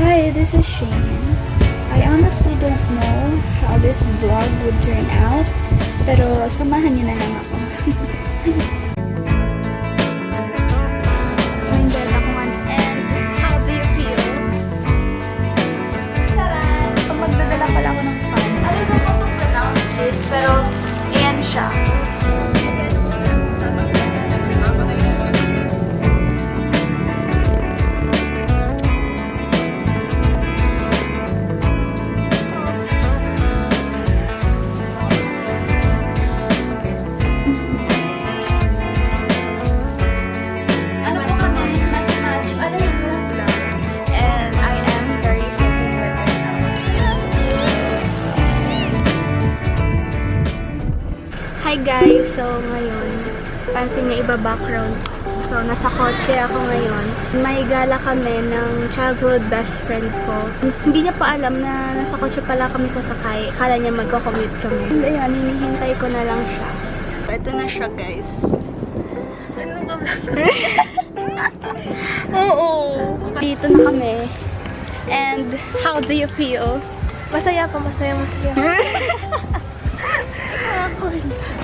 Hi, this is Shane. I honestly don't know how this vlog would turn out, pero samahan niyo na lang ako. And how do you feel? Taran! Magdadala pala ako ng fun. I don't know how to pronounce this, pero ayan siya. Hi guys! So ngayon, pansin niyo iba background. So nasa kotse ako ngayon. May gala kami ng childhood best friend ko. Hindi niya pa alam na nasa kotse pala kami sasakay. Akala niya magko-commute kami. And ayun, hinihintay ko na lang siya. Ito na siya guys. Oo! Dito na kami. And how do you feel? Masaya po, masaya.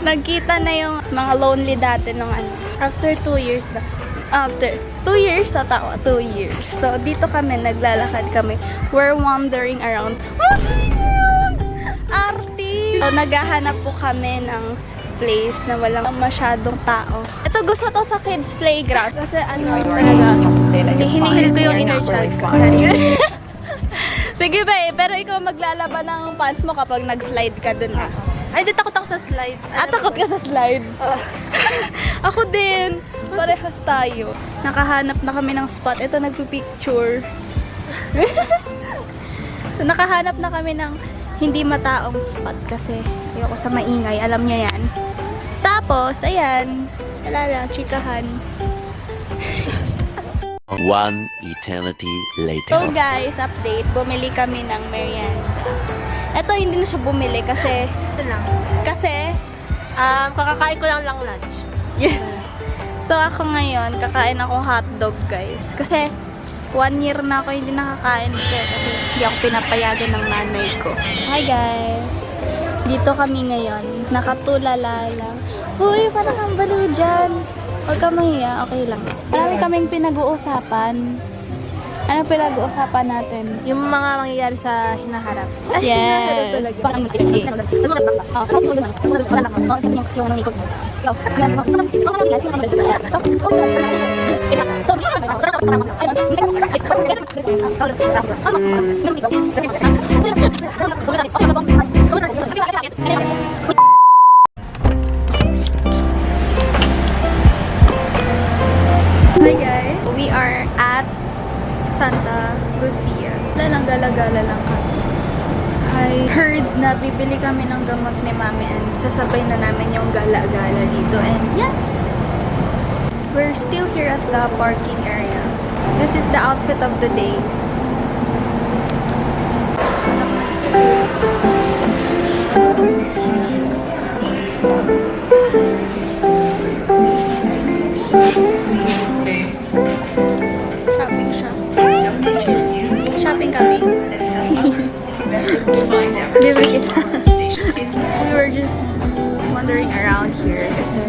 Nagkita na yung mga lonely dati nung ano. After 2 years na. After 2 years, sa tao, 2 years. So, dito kami, naglalakad kami. We're wandering around. Arty! So, naghahanap po kami ng place na walang masyadong tao. Ito, gusto to sa kids playground. Kasi ano talaga, hinihil ko yung inner child ko. Sige ba pero ikaw maglalaban ng pants mo kapag nag-slide ka dun. Ay, di takot ako sa slide. Takot ka sa slide? Ako din. Parehas tayo. Nakahanap na kami ng spot. Ito, nagpipicture. So, nakahanap na kami ng hindi mataong spot kasi ayoko sa maingay. Alam niya yan. Tapos, ayan. Wala lang, chikahan. One eternity later. So guys, update. Bumili kami ng merienda. Ito, hindi na siya bumili kasi... Ito lang. Kasi... Kakakain ko lang lunch. Yes. So ako ngayon, kakain ako hotdog guys. Kasi 1 year na ako hindi nakakain ito kasi hindi ako pinapayagan ng nanay ko. Hi guys. Dito kami ngayon. Nakatulala lang. Huy, parang ang baliw dyan. Huwag ka mahiya. Okay lang. Marami kaming pinag-uusapan. Ano pinag-uusapan natin? Yung mga mangyayari sa hinaharap. Yes. Hi guys, we are at Santa Lucia. Wala lang, gala-gala lang kami. I heard na bibili kami ng gamot ni Mami and sasabay na namin yung gala-gala dito. And yeah, we're still here at the parking area. This is the outfit of the day. Shopping siya. Shopping kami. Di ba kita? We were just wandering around here kasi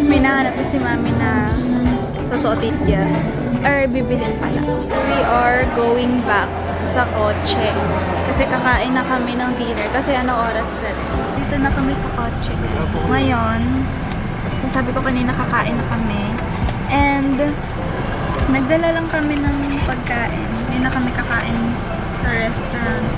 may nahanap na si Mami na susuotin niya. Or bibilin pala. We are going back sa kotse. Kasi kakain na kami ng dinner. Kasi ano oras na rin. Dito na kami sa kotse. Ngayon, sabi ko kanina kakain na kami. And nagdala lang kami ng pagkain. Hindi na kami kakain sa restaurant.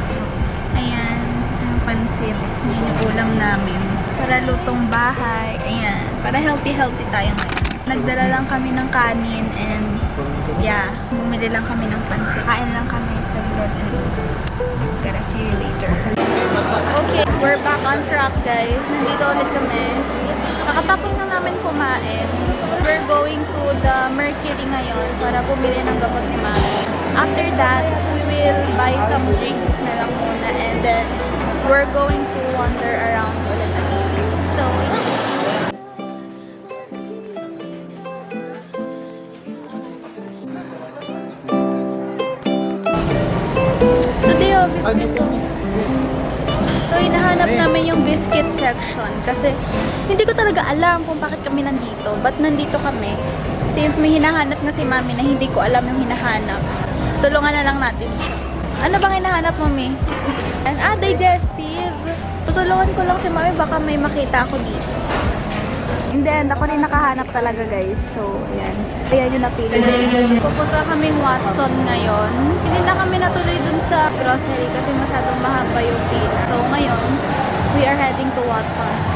Ayan, ang pansit. Yan yung ulam namin. Para lutong bahay. Ayan, para healthy-healthy tayo ngayon. Nagdala lang kami ng kanin and yeah, bumili lang kami ng pansit. Kain lang kami sa vlog and gotta see you later. Okay, we're back on track guys. Nandito ulit kami. Nakatapos na namin kumain. We're going to the Mercury ngayon para bumili ng gamot ni Mami. After that, we will buy some drinks na lang muna and then we're going to wander around ulit. So, biscuit ko. So, hinahanap namin yung biscuit section kasi hindi ko talaga alam kung bakit kami nandito. Ba't nandito kami? Since may hinahanap nga si Mami na hindi ko alam yung hinahanap. Tulungan na lang natin siya. Ano bang hinahanap, Mami? Digestive. Tutulungan ko lang si Mami, baka may makita ako dito. In the end, ako rin nakahanap talaga, guys. So, ayan. Ayan yung napili. Pupunta kaming Watson ngayon. Hindi na kami natuloy dun sa grocery kasi masyadong mahaba yung pila. So, ngayon, we are heading to Watson's.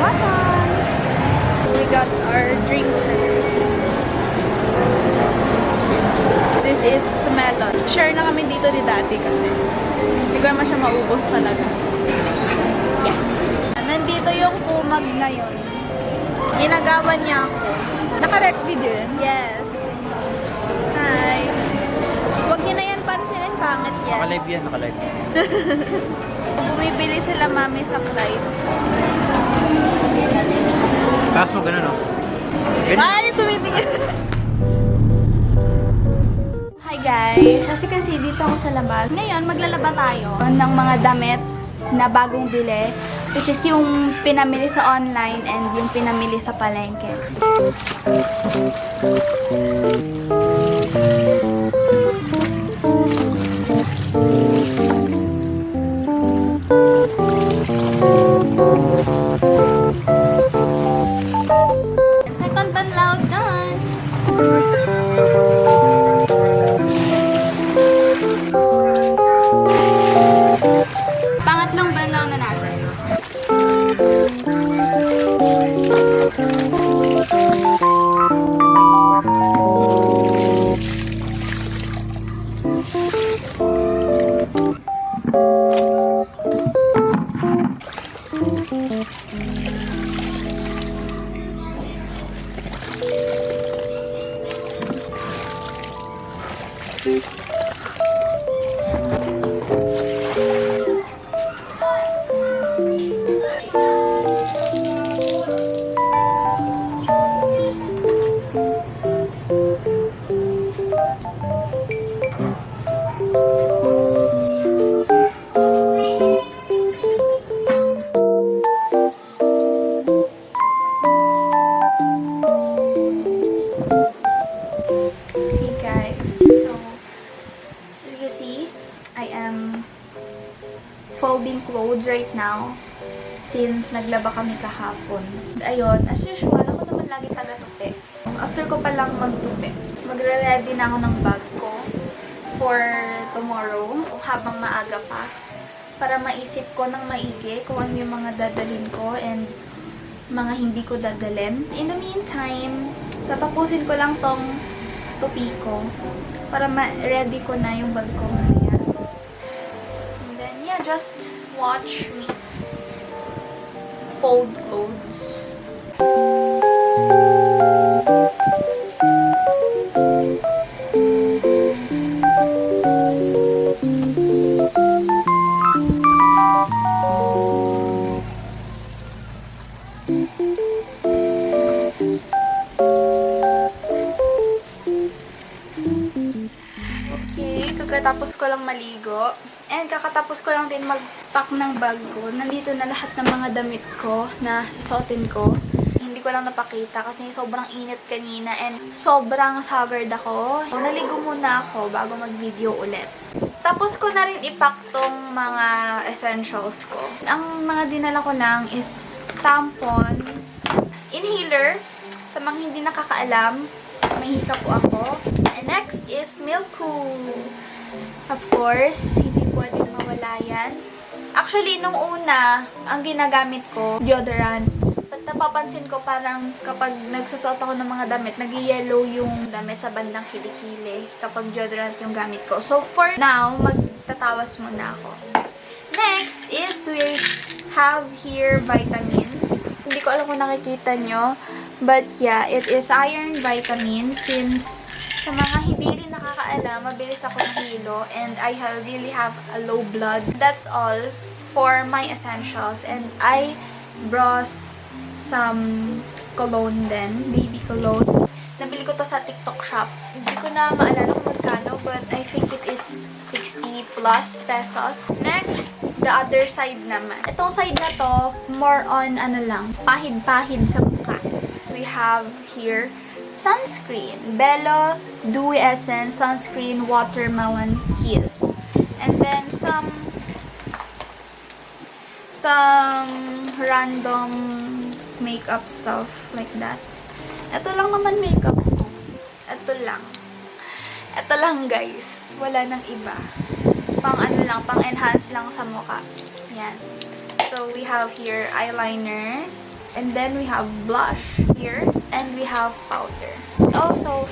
Watson! We got our drinkers. This is melon. Share na kami dito ni Daddy kasi hindi ko naman siya maubos talaga. Yeah. Nandito yung kumag ngayon. Inagawan niya ako. Naka-rec video yun? Yes. Hi. Huwag niyo na yan pansinin. Pangit yan. Nakalive yan, nakalive. Bumibili sila Mami sa flights. Taas mo ganun, no? Ay, tumitingin. Hi guys! As you can see, dito ako sa labas. Ngayon, maglalaba tayo ng mga damit na bagong bili. Which is yung pinamili sa online and yung pinamili sa palengke. Second banlaw done! Pangatlong banlaw na natin. Folding clothes right now since naglaba kami kahapon. Ayun, as usual, ako naman lagi taga-tupi. After ko palang magtupi, magre-ready na ako ng bag ko for tomorrow habang maaga pa para maisip ko ng maigi kung ano yung mga dadalhin ko and mga hindi ko dadalhin. In the meantime, tatapusin ko lang tong tupi ko para ma-ready ko na yung bag ko mamaya. Just watch me fold clothes. Okay, kakatapos ko lang maligo. And kakatapos ko lang din mag-pack ng bag ko. Nandito na lahat ng mga damit ko na susuotin ko. Hindi ko lang napakita kasi sobrang init kanina and sobrang haggard ako. Naligo muna ako bago mag-video ulit. Tapos ko na rin ipack tong mga essentials ko. Ang mga dinala ko lang is tampons, inhaler, sa mga hindi nakakaalam, may hika po ako. And next is Milkoo. Of course, hindi pwedeng mawala yan. Actually, nung una, ang ginagamit ko, deodorant. But napapansin ko parang kapag nagsusot ako ng mga damit, nag-yellow yung damit sa bandang kilikili kapag deodorant yung gamit ko. So, for now, magtatawas muna ako. Next is we have here vitamins. Hindi ko alam kung nakikita nyo. But yeah, it is iron vitamin since sa mga hindi rin nakakaalam, mabilis ako nahilo and I really have a low blood. That's all for my essentials. And I brought some cologne then, baby cologne. Nabili ko to sa TikTok shop. Hindi ko na maalala kung magkano, but I think it is 60 plus pesos. Next, the other side naman. Itong side na to, more on ano lang, pahid-pahid sa mukha. We have here sunscreen. Bello Dewy Essence Sunscreen Watermelon Kiss. And then some random makeup stuff like that. Ito lang naman makeup ko. Ito lang. Ito lang guys. Wala nang iba. Pang ano lang, pang enhance lang sa mukha. Yan. So we have here eyeliners. And then we have blush here. And we have powder. Also,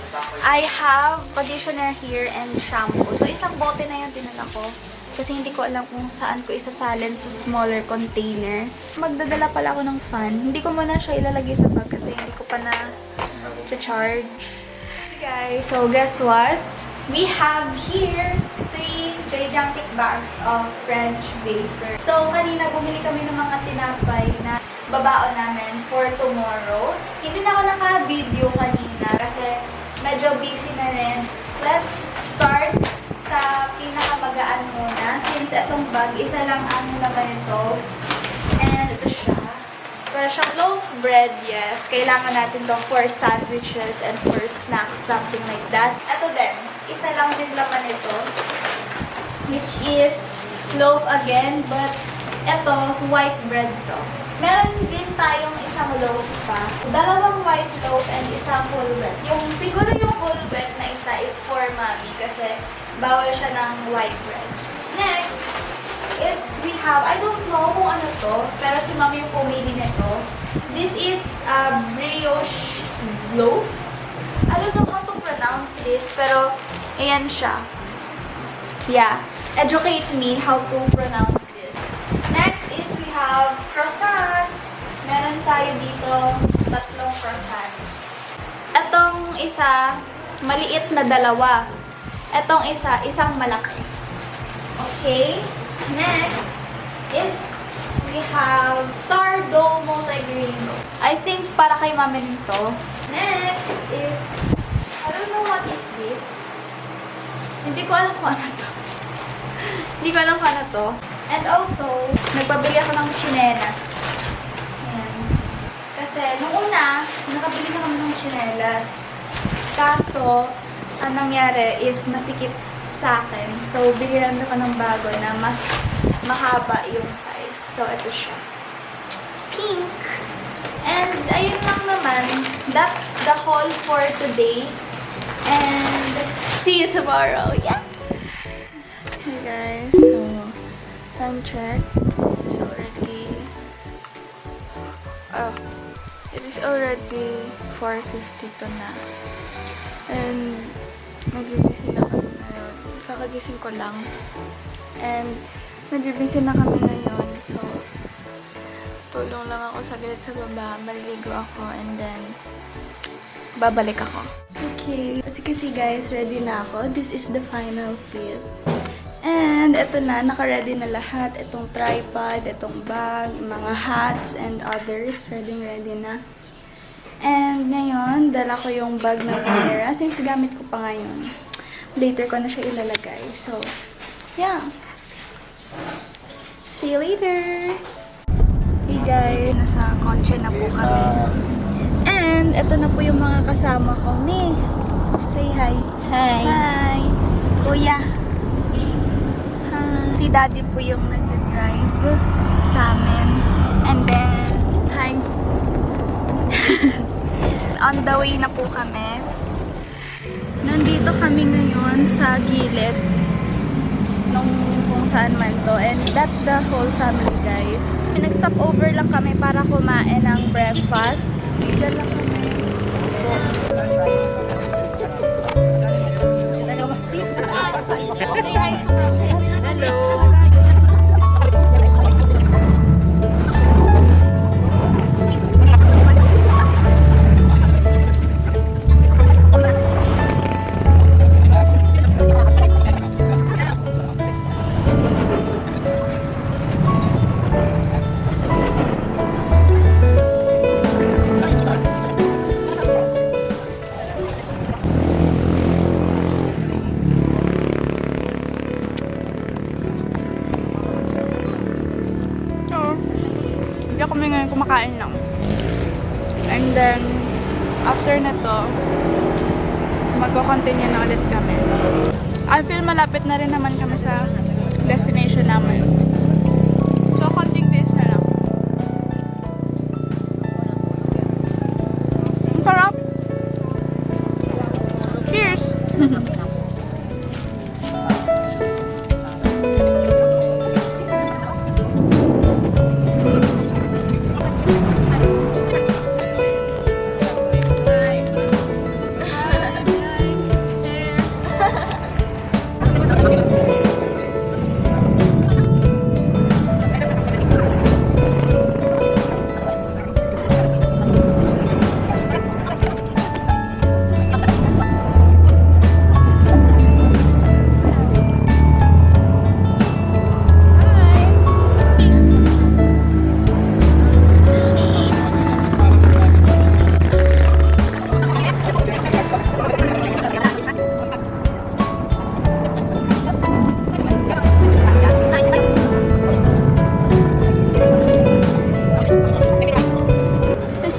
I have conditioner here and shampoo. So isang bote na yung dinala ko. Kasi hindi ko alam kung saan ko isasalin sa smaller container. Magdadala pala ako ng fan. Hindi ko muna siya ilalagay sa bag kasi hindi ko pa na charge. Guys, so guess what? We have here 3 gigantic bags of French wafer. So, kanina bumili kami ng mga tinapay na babaon namin for tomorrow. Hindi na ako naka-video kanina kasi medyo busy na rin. Let's start sa pinakamagaan muna. Since itong bag, isa lang ang laman nito. And ito siya. Para siyang loaf bread, yes. Kailangan natin to for sandwiches and for snacks, something like that. Ito din. Isa lang din laman nito. Which is loaf again, but ito, white bread to. Meron din tayong isang loaf pa. Dalawang white loaf and isang whole wheat. Siguro yung whole wheat na isa is for mommy kasi bawal siya ng white bread. Next is we have, I don't know kung ano to, pero si mommy yung pumili nito. This is brioche loaf. I don't know how to pronounce this, pero ayan siya. Yeah. Educate me how to pronounce this. Next is we have croissants. Meron tayo dito 3 croissants. Etong isa, maliit na 2. Etong isa, isang malaki. Okay. Next is we have sourdough multigrain. I think para kay mami nito. Next is, I don't know what is this. Hindi ko alam kung ano to. Hindi ko alam kung ano to. And also, nagpabili ako ng tsinelas. Ayan. Kasi, nung una, nakabili na kami ng tsinelas. Kaso, ang nangyari is masikip sa akin. So, bigyan ako ng bago na mas mahaba yung size. So, ito siya. Pink. And, ayun lang naman. That's the haul for today. And, see you tomorrow. Yeah! Hey guys, so time check. It's already it is already 4:52 na. And mag-busy na kami ngayon. Kakagising ko lang. And mag-busy na kami ngayon. So tulong lang ako saglit sa baba, maliligo ako and then babalik ako. Okay, kasi guys, ready na ako. This is the final fit. And ito na, naka-ready na lahat. Itong tripod, itong bag, mga hats, and others. Ready na. And ngayon, dala ko yung bag ng camera. Since gamit ko pa ngayon. Later ko na siya ilalagay. So, yeah. See you later! Hey guys, nasa kotse na po kami. And ito na po yung mga kasama ko. May, say hi. Hi. Hi. Kuya. Si Daddy po yung nag-drive sa amin. And then, hi. On the way na po kami. Nandito kami ngayon sa gilid nung kung saan man to. And that's the whole family, guys. Nag-stop over lang kami para kumain ng breakfast. Diyan lang kami. Say hi sa camera. Hello. kumakain lang. And then, after na to, magko-continue na ulit kami. I feel malapit na rin naman kami sa destination namin. So, konting days na lang. Ang sarap! Cheers!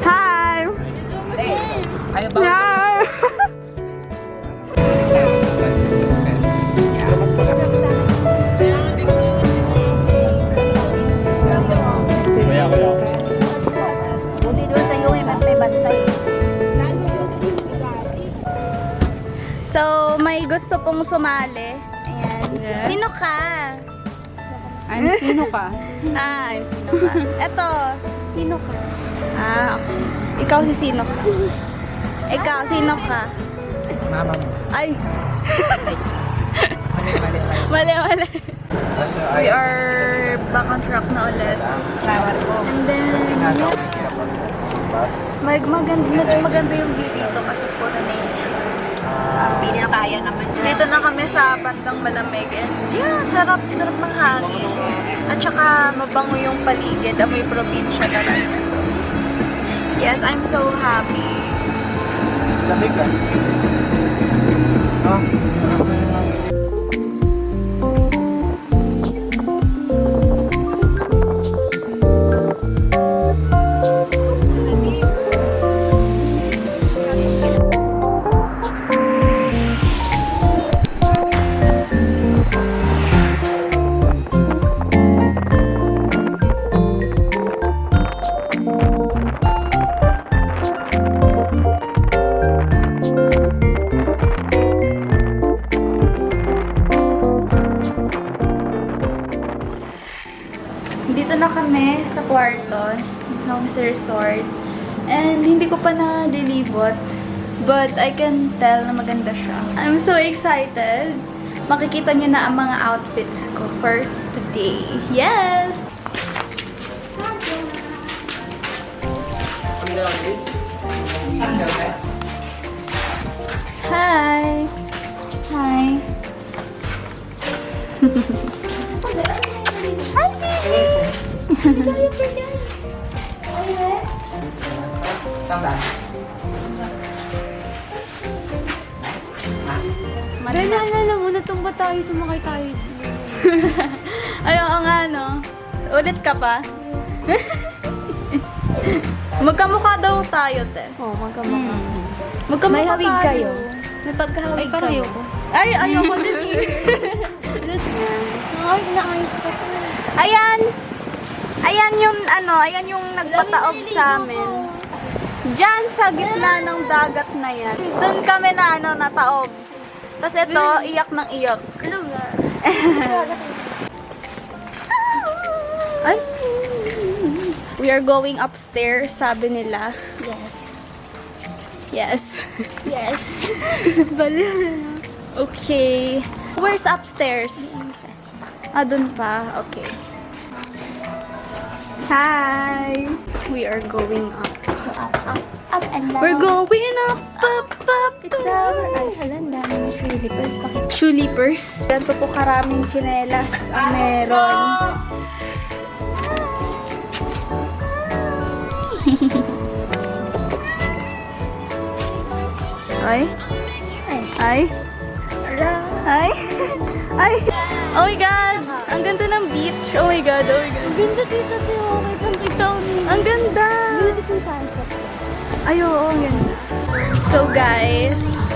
Hi! Hi! Buti doon sa'yo may bantay. So, may gusto pong sumali. Ayan. Yes. Sino ka? I'm sino ka? Ah, I'm sino ka. Eto. Sino ka? Ah, okay. Ikaw si sino ka? Ikaw, sino ka? Mama mo. Ay, Mali. mali. We are back on track na ulit. And then, yeah. Medyo maganda yung view dito kasi puro nature. Hindi na kaya naman niya. Dito na kami sa bandang malamig and yeah, sarap ng hangin. At saka mabango yung paligid, amoy probinsya talaga. So, yes, I'm so happy. Lamig ka. Oh. Dito na kami sa kwarto ng sa resort. And hindi ko pa na-dilibot. But I can tell na maganda siya. I'm so excited. Makikita niyo na ang mga outfits ko for today. Yes! Hi! Hi! Naalala mo, natumba tayo, sumakay tayo. Ay, oo nga, no? Ulit ka pa? Magkamukha daw tayo, te. Oo, magkamukha. Magkamukha May hawig tayo. kayo. May pagkahawig kayo. ayoko. Ay, ayoko din eh. Ay, inaayos ka pa. Ayan! Ayan yung, ayan yung nagpataob sa amin. Diyan sa gitna ng dagat na yan. Doon kami na, nataob. Tapos ito, iyak ng iyak. Ano ba? Ay! We are going upstairs, sabi nila. Yes. Yes. Yes. Okay. Where's upstairs? Ah, dun pa. Okay. Hi! We are going up. Up and down. We're going up, up, up. It's our... Ay, halan, dami na Shrilipers. Bakit? Shoelipers. Ganito po karaming tsinelas ang meron. Ay? Ay? Ay? Ay? Oh my God! Ang ganda ng beach. Oh my God, oh my God. Ang ganda dito, Teo. Wait lang, ito. Ang ganda! Ang ganda dito yung sunset. Ay, oo, ang ganda. So guys,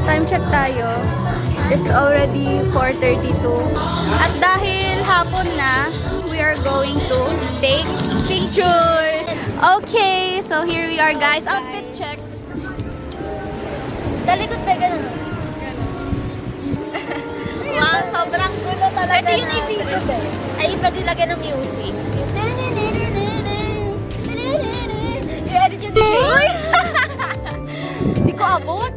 time check tayo. It's already 4:32. At dahil hapon na, we are going to take pictures. Okay, so here we are guys. Outfit check. Talikod ba ganun? Wow, sobrang gulo talaga. Ito yung i-video eh. Ay, iba din lagyan ng music. Yung i-edit yung delay. Hindi ko abot.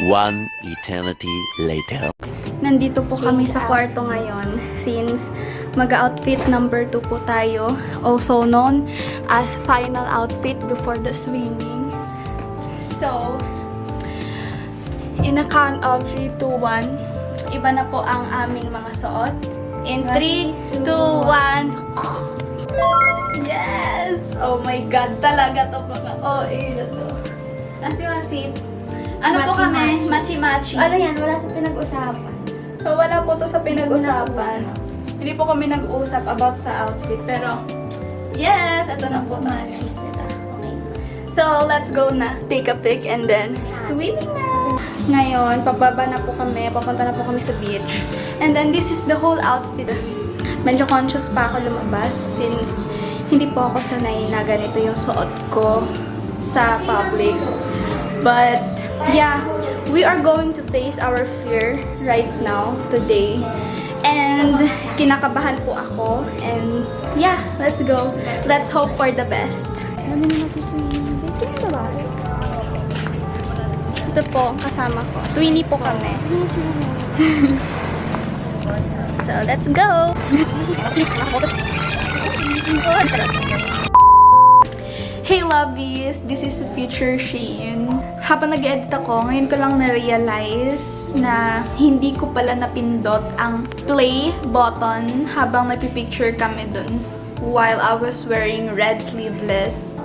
One eternity later. Nandito po kami sa kwarto ngayon since mag-outfit number 2 po tayo, also known as final outfit before the swimming. So, in a count of 3, 2, 1, iba na po ang aming mga suot. In 3, 2, 1, yes! Oh my God, talaga to mga OA na to. Asip. Ano po kami? Machi-machi. Ano yan? Wala sa pinag-usapan. So, wala po to sa pinag-usapan. Hindi po kami nag-uusap about sa outfit. Pero, yes! Ito na po tayo. So, let's go na. Take a pic and then swimming na! Ngayon, pababa na po kami. Papunta na po kami sa beach. And then, this is the whole outfit. Medyo conscious pa ako lumabas since hindi po ako sanay na ganito yung suot ko sa public. But, yeah, we are going to face our fear right now, today. And, kinakabahan po ako. And, yeah, let's go. Let's hope for the best. Ito po, kasama ko. Twinnie po kami. So, let's go! Hey lovies! This is future Shein. Habang nag-edit ako, ngayon ko lang na-realize na hindi ko pala napindot ang play button habang nagpipicture kami dun while I was wearing red sleeveless.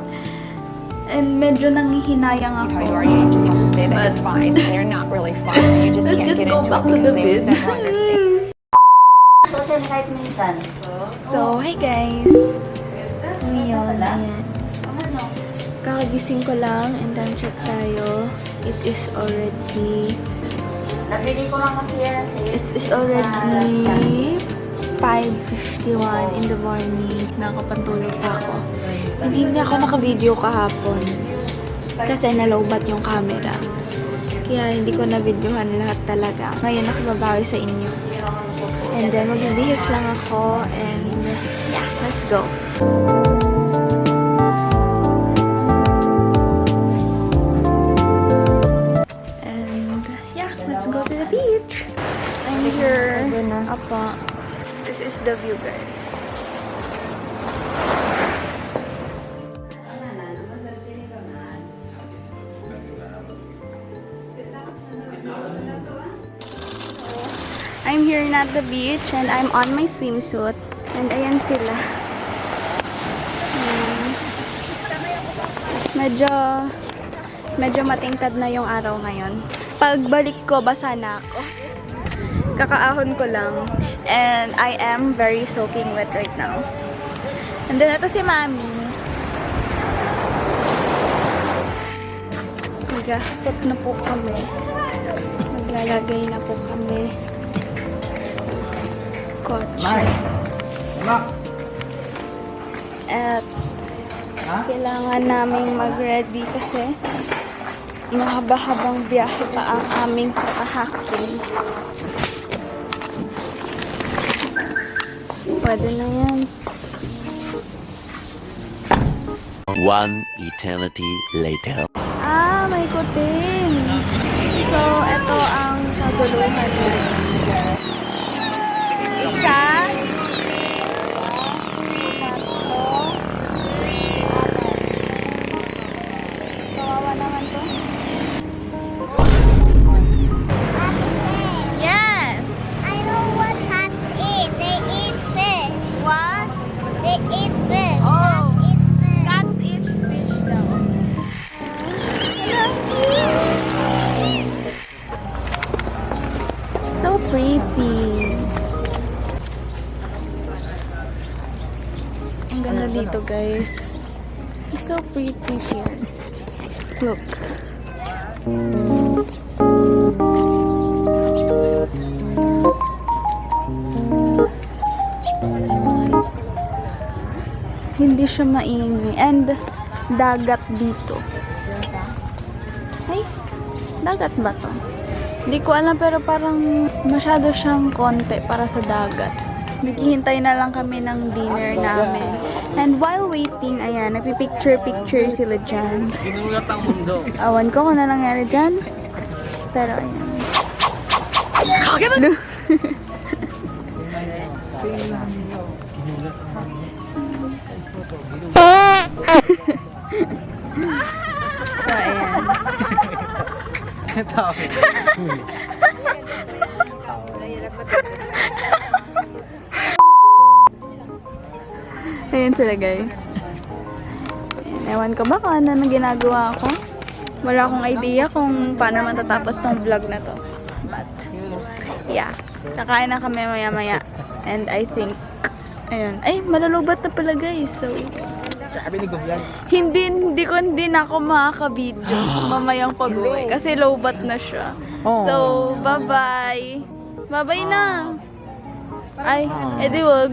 And medyo nanghihinayang ako. How you are, you just have to say that But- you're fine. They're not really fine. You just Let's can't just get go into back it to the because they bed. never understand. So, hi guys! Ngayon, ayan. Kakagising ko lang and then check tayo. It is already... Nabili ko lang kasi yan. It is already 5:51 in the morning. Nakapantulog pa ako. Hindi na ako naka-video kahapon. Kasi nalobat yung camera. Kaya hindi ko na-videohan lahat talaga. Ngayon ako babawi sa inyo. And then magbibihis lang ako and yeah, let's go. And yeah, let's go to the beach. I'm here. Apa. This is the view, guys. I'm here at the beach and I'm on my swimsuit. And ayan sila. Medyo matingkad na yung araw ngayon. Pagbalik ko, basa na ako. Kakaahon ko lang. And I am very soaking wet right now. And then ito si Mami. Magahapot na po kami. Maglalagay na po kami sa kotse. At kailangan naming mag-ready kasi mahaba-habang biyahe pa ang aming kakahakin. Pwede na yan. One eternity later. Ah, may kutin. So, ito ang kaguluhan nila. Isa. Kawawa naman to. guys. It's so pretty here. Look. Hindi siya maingay. And dagat dito. Ay, dagat ba to? Hindi ko alam pero parang masyado siyang konti para sa dagat. Naghihintay na lang kami ng dinner namin. And while waiting, ayan, nagpipicture-picture sila dyan. Ginulat ang mundo. Awan ko kung na nangyari dyan. Pero ayan. Kagebun! So, ayan. Tao. Ayan sila guys. Ayan, ewan ko ba kung ano na ginagawa ko. Wala akong idea kung paano matatapos tong vlog na to. But, yeah. Kakain na kami maya-maya. And I think, ayun. Ay, malulubat na pala guys. So, Sabi ni Goblan. hindi na ako makaka-video mamayang pag-uwi. Kasi low-bat na siya. So, bye-bye. Bye-bye na. Ay, edi wag.